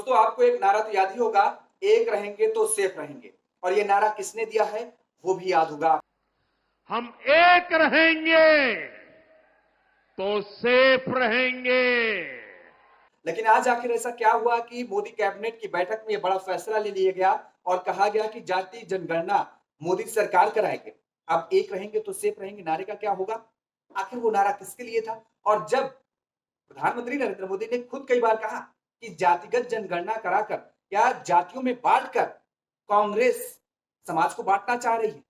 दोस्तों आपको एक नारा तो याद ही होगा, एक रहेंगे तो सेफ रहेंगे, और ये नारा किसने दिया है वो भी याद होगा। हम एक रहेंगे तो सेफ रहेंगे। लेकिन आज आखिर ऐसा क्या हुआ कि मोदी कैबिनेट की बैठक में यह बड़ा फैसला ले लिया गया और कहा गया कि जाति जनगणना मोदी सरकार कराएगी। अब एक रहेंगे तो सेफ रहेंगे नारे का क्या होगा? आखिर वो नारा किसके लिए था? और जब प्रधानमंत्री नरेंद्र मोदी ने खुद कई बार कहा कि जातिगत जनगणना कराकर या जातियों में बांटकर कांग्रेस समाज को बांटना चाह रही है,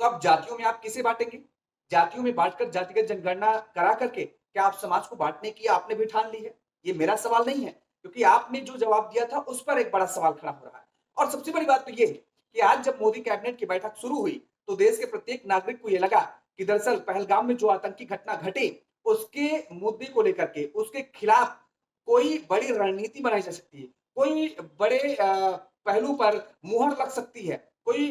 तो अब जातियों में आप किसे बांटेंगे? जातियों में बांटकर जातिगत जनगणना करा करके क्या आप समाज को बांटने की आपने भी ठान ली है? ये मेरा सवाल नहीं है, क्योंकि आपने जो जवाब दिया था उस पर एक बड़ा सवाल खड़ा हो रहा है। और सबसे बड़ी बात तो ये है कि आज जब मोदी कैबिनेट की बैठक शुरू हुई तो देश के प्रत्येक नागरिक को यह लगा कि दरअसल पहलगाम में जो आतंकी घटना घटी उसके मुद्दे को लेकर के उसके खिलाफ कोई बड़ी रणनीति बनाई जा सकती है, कोई बड़े पहलू पर मुहर लग सकती है, कोई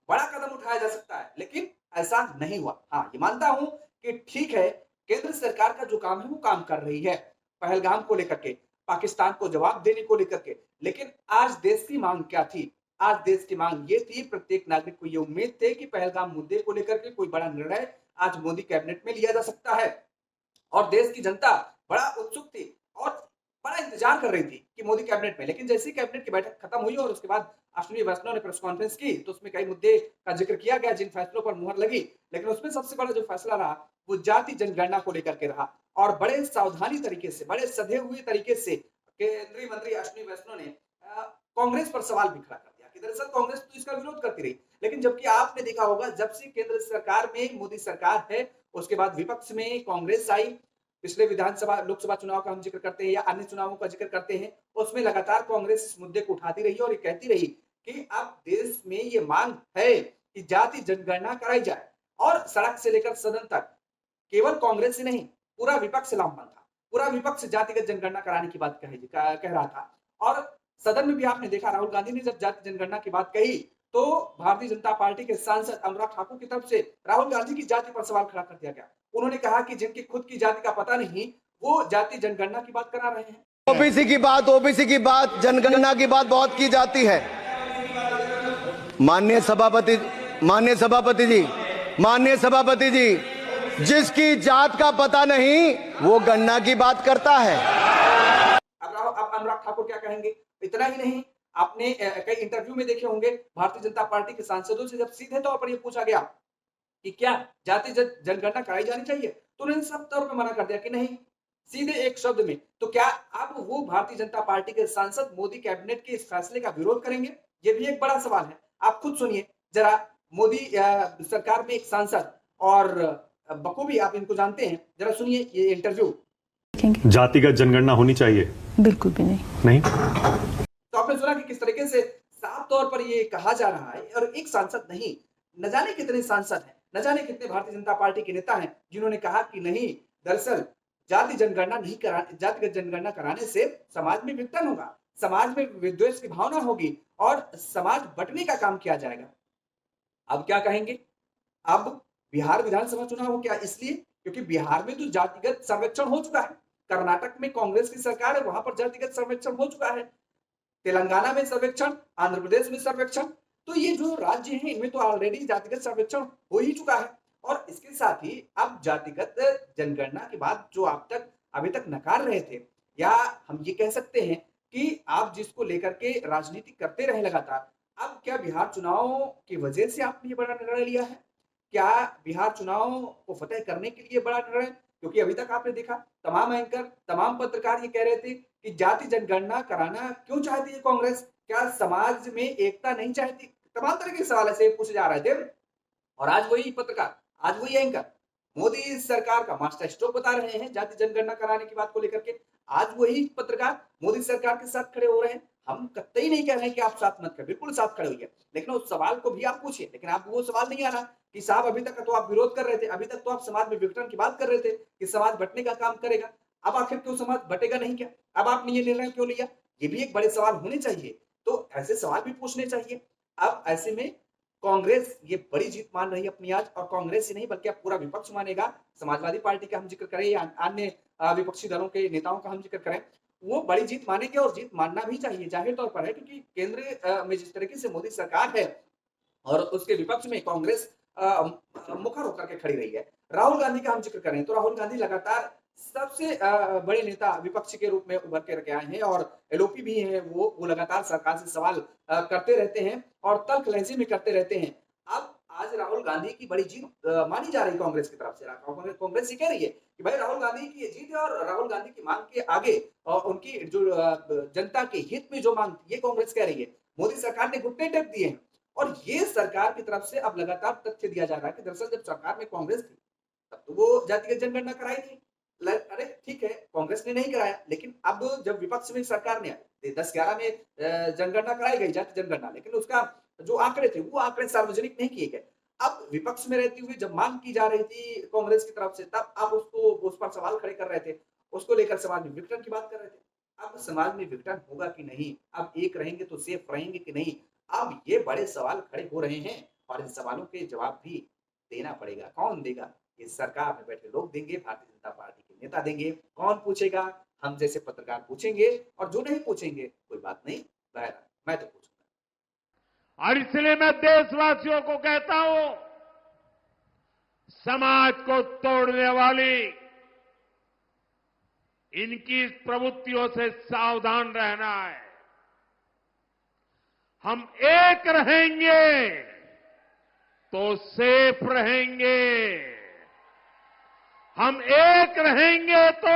बड़ा कदम उठाया जा सकता है, लेकिन ऐसा नहीं हुआ। हाँ, ये मानता हूं कि ठीक है, केंद्र सरकार का जो काम है वो काम कर रही है पहलगाम को लेकर के, पाकिस्तान को जवाब देने को लेकर के। लेकिन आज देश की मांग क्या थी? आज देश की मांग ये थी, प्रत्येक नागरिक को ये उम्मीद थी कि पहलगाम मुद्दे को लेकर के कोई बड़ा निर्णय आज मोदी कैबिनेट में लिया जा सकता है। और देश की जनता बड़ा उत्सुक थी और बड़ा इंतजार कर रही थी कि मोदी कैबिनेट में। लेकिन जैसे ही कैबिनेट की बैठक खत्म हुई और उसके बाद अश्विनी वैष्णव ने प्रेस कॉन्फ्रेंस की तो उसमें कई मुद्दे का जिक्र किया गया जिन फैसलों पर मुहर लगी। लेकिन उसमें सबसे बड़ा जो फैसला रहा वो जाति जनगणना को लेकर के रहा और बड़े सावधानी तरीके से, बड़े सधे हुए तरीके से केंद्रीय मंत्री अश्विनी वैष्णव ने कांग्रेस पर सवाल भी खड़ा कर दिया कि दरअसल कांग्रेस तो इसका विरोध करती रही। लेकिन जबकि आपने देखा होगा जब से केंद्र सरकार में मोदी सरकार है उसके बाद विपक्ष में कांग्रेस आई। पिछले विधानसभा लोकसभा चुनाव का हम जिक्र करते हैं या अन्य चुनावों का जिक्र करते हैं, उसमें लगातार कांग्रेस इस मुद्दे को उठाती रही और ये कहती रही कि अब देश में ये मांग है कि जाति जनगणना कराई जाए। और सड़क से लेकर सदन तक केवल कांग्रेस ही नहीं, पूरा विपक्ष लामबंद था। पूरा विपक्ष जातिगत जनगणना कराने की बात कह रहा था। और सदन में भी आपने देखा राहुल गांधी ने जब जाति जनगणना की बात कही तो भारतीय जनता पार्टी के सांसद अनुराग ठाकुर की तरफ से राहुल गांधी की जाति पर सवाल खड़ा कर दिया गया। उन्होंने कहा कि जिनकी खुद की जाति का पता नहीं वो जाति जनगणना की बात करा रहे हैं। ओबीसी की बात, जनगणना की बात बहुत की जाती है। माननीय सभापति जी, जिसकी जात का पता नहीं वो गणना की बात करता है। अब अनुराग ठाकुर क्या कहेंगे? इतना ही नहीं, आपने कई इंटरव्यू में देखे होंगे भारतीय जनता पार्टी के सांसदों से जब सीधे तौर पर यह पूछा गया कि क्या जाति जनगणना कराई जानी चाहिए तो उन्होंने सब तौर पर मना कर दिया कि नहीं, सीधे एक शब्द में। तो क्या अब वो भारतीय जनता पार्टी के सांसद मोदी कैबिनेट के इस फैसले का विरोध करेंगे? ये भी एक बड़ा सवाल है। आप खुद सुनिए जरा, मोदी सरकार में एक सांसद और बखूबी आप इनको जानते हैं, जरा सुनिए ये इंटरव्यू। जातिगत जनगणना होनी चाहिए? बिल्कुल भी नहीं। तो आपने सुना कि किस तरीके से साफ तौर पर ये कहा जा रहा है और एक सांसद नहीं, न जाने कितने सांसद हैं, न जाने कितने भारतीय जनता पार्टी के नेता हैं जिन्होंने कहा कि नहीं, दरअसल जातिगत जनगणना कराने से समाज में विघटन होगा, समाज में विद्वेष की भावना होगी और समाज बंटने का काम किया जाएगा। अब क्या कहेंगे? अब बिहार विधानसभा चुनाव हो क्या? इसलिए क्योंकि बिहार में तो जातिगत सर्वेक्षण हो चुका है, कर्नाटक में कांग्रेस की सरकार है, वहां पर जातिगत सर्वेक्षण हो चुका है, तेलंगाना में सर्वेक्षण, आंध्र प्रदेश में सर्वेक्षण। तो ये जो राज्य हैं इनमें तो ऑलरेडी जातिगत सर्वेक्षण हो ही चुका है। और इसके साथ ही अब जातिगत जनगणना की बात जो आप तक अभी तक नकार रहे थे, या हम ये कह सकते हैं कि आप जिसको लेकर के राजनीति करते रहे लगातार, अब क्या बिहार चुनाव की वजह से आपने ये बड़ा निर्णय लिया है? क्या बिहार चुनाव को फतेह करने के लिए बड़ा निर्णय? क्योंकि अभी तक आपने देखा तमाम एंकर, तमाम पत्रकार ये कह रहे थे कि जाति जनगणना कराना क्यों चाहती है कांग्रेस? क्या समाज में एकता नहीं चाहती? तमाम तरह के सवाल ऐसे पूछे जा रहे थे। और आज वही पत्रकार, आज वही एंकर मोदी सरकार का मास्टर स्ट्रोक बता रहे हैं जाति जनगणना कराने की बात को लेकर के। आज वही पत्रकार मोदी सरकार के साथ खड़े हो रहे हैं। हम कतई नहीं कह रहे हैं कि आप साथ मत करें, बिल्कुल साथ खड़े होइए, लेकिन उस सवाल को भी आप पूछिए। लेकिन आप वो सवाल नहीं आ रहा कि साहब अभी तक तो आप विरोध कर रहे थे, अभी तक तो आप समाज में विघटन की बात कर रहे थे कि समाज बंटने का काम करेगा, अब आखिर क्यों समाज बटेगा नहीं? क्या अब आपने ये निर्णय क्यों लिया? ये भी एक बड़े सवाल होने चाहिए। तो ऐसे सवाल भी पूछने चाहिए। अब ऐसे में कांग्रेस ये बड़ी जीत मान रही है अपनी आज, और कांग्रेस ही नहीं बल्कि अब पूरा विपक्ष मानेगा। समाजवादी पार्टी का हम जिक्र करें या अन्य विपक्षी दलों के नेताओं का हम जिक्र करें, वो बड़ी जीत मानेंगे और जीत मानना भी चाहिए, जाहिर तौर पर है क्योंकि केंद्र में जिस तरीके से मोदी सरकार है और उसके विपक्ष में कांग्रेस मुखर होकर के खड़ी रही है। राहुल गांधी का हम जिक्र करें तो राहुल गांधी लगातार सबसे बड़े नेता विपक्ष के रूप में उभर के के आए हैं और एलओपी भी हैं वो लगातार सरकार से सवाल करते रहते हैं और तल्खलहजी में करते रहते हैं। अब आज राहुल गांधी की बड़ी जीत मानी जा रही है कांग्रेस की तरफ से। कांग्रेस ये कह रही है कि भाई राहुल गांधी की ये जीत है और राहुल गांधी की मांग के आगे उनकी जो जनता के हित में जो मांग थी ये कांग्रेस कह रही है। मोदी सरकार ने घुटने टेक दिए हैं और ये सरकार की तरफ से अब लगातार तथ्य दिया जा रहा है कि दरअसल जब सरकार में कांग्रेस थी तब तो वो जातिगत जनगणना कराई थी। अरे ठीक है, कांग्रेस ने नहीं कराया, लेकिन अब जब विपक्ष में सरकार ने 10-11 में जनगणना कराई गई, जाति जनगणना, लेकिन उसका जो आंकड़े थे वो आंकड़े सार्वजनिक नहीं किए गए। अब विपक्ष में रहती हुई जब मांग की जा रही थी कांग्रेस की तरफ से तब आप उस पर सवाल खड़े कर रहे थे, उसको लेकर समाज में विघटन की बात कर रहे थे। अब समाज में विघटन होगा कि नहीं, अब एक रहेंगे तो सेफ रहेंगे कि नहीं, अब ये बड़े सवाल खड़े हो रहे हैं और इन सवालों के जवाब भी देना पड़ेगा। कौन देगा? ये सरकार में बैठे लोग देंगे, भारतीय जनता पार्टी के नेता देंगे। कौन पूछेगा? हम जैसे पत्रकार पूछेंगे और जो नहीं पूछेंगे कोई बात नहीं, बहरहाल मैं तो पूछूंगा। और इसलिए मैं देशवासियों को कहता हूं, समाज को तोड़ने वाली इनकी प्रवृत्तियों से सावधान रहना है। हम एक रहेंगे तो सेफ रहेंगे, हम एक रहेंगे तो